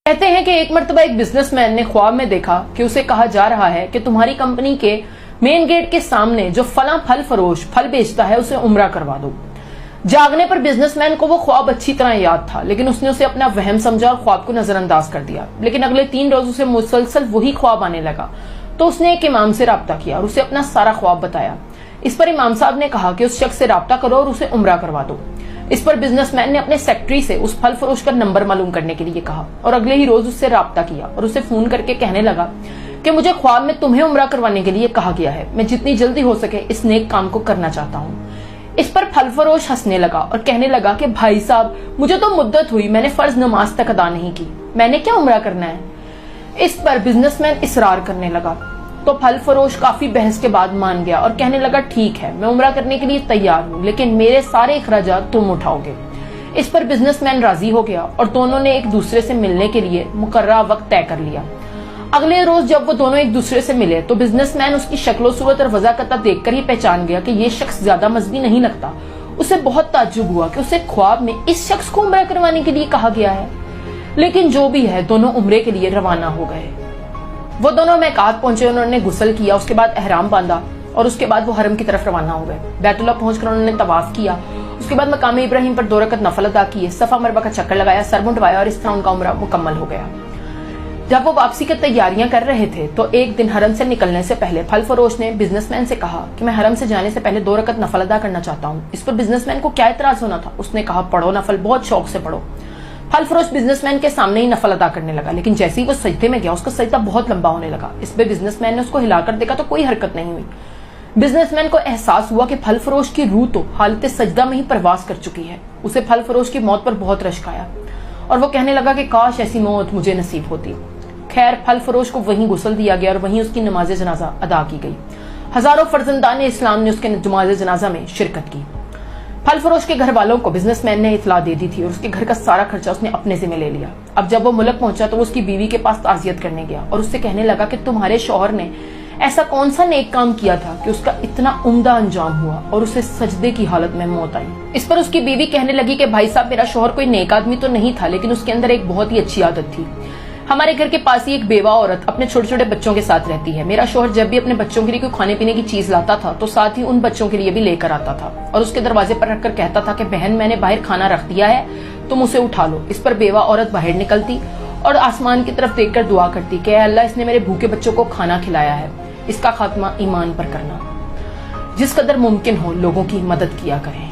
کہتے ہیں کہ ایک مرتبہ ایک بزنس مین نے خواب میں دیکھا کہ اسے کہا جا رہا ہے کہ تمہاری کمپنی کے مین گیٹ کے سامنے جو فلاں پھل فروش پھل بیچتا ہے اسے عمرہ کروا دو۔ جاگنے پر بزنس مین کو وہ خواب اچھی طرح یاد تھا، لیکن اس نے اسے اپنا وہم سمجھا اور خواب کو نظر انداز کر دیا۔ لیکن اگلے 3 روزوں سے مسلسل وہی خواب آنے لگا، تو اس نے ایک امام سے رابطہ کیا اور اسے اپنا سارا خواب بتایا۔ اس پر امام صاحب نے کہا کہ اس شخص سے رابطہ کرو اور اسے عمرہ کروا دو۔ اس پر بزنس مین نے اپنے سیکرٹری سے اس پھل فروش کا نمبر معلوم کرنے کے لیے کہا اور اگلے ہی روز اس سے رابطہ کیا اور اسے فون کر کے کہنے لگا کہ مجھے خواب میں تمہیں عمرہ کروانے کے لیے کہا گیا ہے، میں جتنی جلدی ہو سکے اس نیک کام کو کرنا چاہتا ہوں۔ اس پر پھل فروش ہنسنے لگا اور کہنے لگا کہ بھائی صاحب، مجھے تو مدت ہوئی، میں نے فرض نماز تک ادا نہیں کی، میں نے کیا عمرہ کرنا ہے؟ اس پر بزنس مین اصرار کرنے لگا تو پھل فروش کافی بحث کے بعد مان گیا اور کہنے لگا ٹھیک ہے، میں عمرہ کرنے کے لیے تیار ہوں، لیکن میرے سارے اخراجات تم اٹھاؤ گے۔ اس پر بزنس مین راضی ہو گیا اور دونوں نے ایک دوسرے سے ملنے کے لیے مقررہ وقت طے کر لیا۔ اگلے روز جب وہ دونوں ایک دوسرے سے ملے تو بزنس مین اس کی شکل و صورت اور وضاحت دیکھ کر ہی پہچان گیا کہ یہ شخص زیادہ مذہبی نہیں لگتا۔ اسے بہت تعجب ہوا کہ اسے خواب میں اس شخص کو عمرہ کروانے کے لیے کہا گیا ہے، لیکن جو بھی ہے دونوں عمرے کے لیے روانہ ہو گئے۔ وہ دونوں میقات پہنچے، انہوں نے غسل کیا، اس کے بعد احرام باندھا اور اس کے بعد وہ حرم کی طرف روانہ ہو گئے۔ بیت اللہ پہنچ کر انہوں نے طواف کیا، اس کے بعد مقام ابراہیم پر 2 رکعت نفل ادا کیے، صفا مربع کا چکر لگایا، سر منڈوایا اور اس طرح ان کا عمرہ مکمل ہو گیا۔ جب وہ واپسی کی تیاریاں کر رہے تھے تو ایک دن حرم سے نکلنے سے پہلے پھل فروش نے بزنس مین سے کہا کہ میں حرم سے جانے سے پہلے 2 رکعت نفل ادا کرنا چاہتا ہوں۔ اس پر بزنس مین کو کیا اعتراض ہونا تھا، اس نے کہا پڑھو نفل، بہت شوق سے پڑھو۔ پھل فروش بزنس مین کے سامنے ہی نفل ادا کرنے لگا، لیکن جیسے ہی وہ سجدے میں گیا اس کا سجدہ بہت لمبا ہونے لگا۔ اس پہ بزنس مین نے اس کو ہلا کر دیکھا تو کوئی حرکت نہیں ہوئی۔ بزنس مین کو احساس ہوا کہ پھل فروش کی روح تو حالت سجدہ میں ہی پرواز کر چکی ہے۔ اسے پھل فروش کی موت پر بہت رشک آیا اور وہ کہنے لگا کہ کاش ایسی موت مجھے نصیب ہوتی۔ خیر، پھل فروش کو وہیں غسل دیا گیا اور وہیں اس کی نماز جنازہ ادا کی گئی۔ ہزاروں فرزندان اسلام نے اس کے نماز جنازہ میں شرکت کی۔ پھل فروش کے گھر والوں کو بزنس مین نے اطلاع دے دی تھی اور اس کے گھر کا سارا خرچہ اس نے اپنے ذمہ لے لیا۔ اب جب وہ ملک پہنچا تو وہ اس کی بیوی کے پاس تعزیت کرنے گیا اور اس سے کہنے لگا کہ تمہارے شوہر نے ایسا کون سا نیک کام کیا تھا کہ اس کا اتنا عمدہ انجام ہوا اور اسے سجدے کی حالت میں موت آئی۔ اس پر اس کی بیوی کہنے لگی کہ بھائی صاحب، میرا شوہر کوئی نیک آدمی تو نہیں تھا، لیکن اس کے اندر ایک بہت ہی اچھی عادت تھی۔ ہمارے گھر کے پاس ہی ایک بیوہ عورت اپنے چھوٹے چھوٹے بچوں کے ساتھ رہتی ہے۔ میرا شوہر جب بھی اپنے بچوں کے لیے کوئی کھانے پینے کی چیز لاتا تھا تو ساتھ ہی ان بچوں کے لیے بھی لے کر آتا تھا اور اس کے دروازے پر رکھ کر کہتا تھا کہ بہن، میں نے باہر کھانا رکھ دیا ہے، تم اسے اٹھا لو۔ اس پر بیوہ عورت باہر نکلتی اور آسمان کی طرف دیکھ کر دعا کرتی کہ اے اللہ، اس نے میرے بھوکے بچوں کو کھانا کھلایا ہے، اس کا خاتمہ ایمان پر کرنا۔ جس قدر ممکن ہو لوگوں کی مدد کیا کریں۔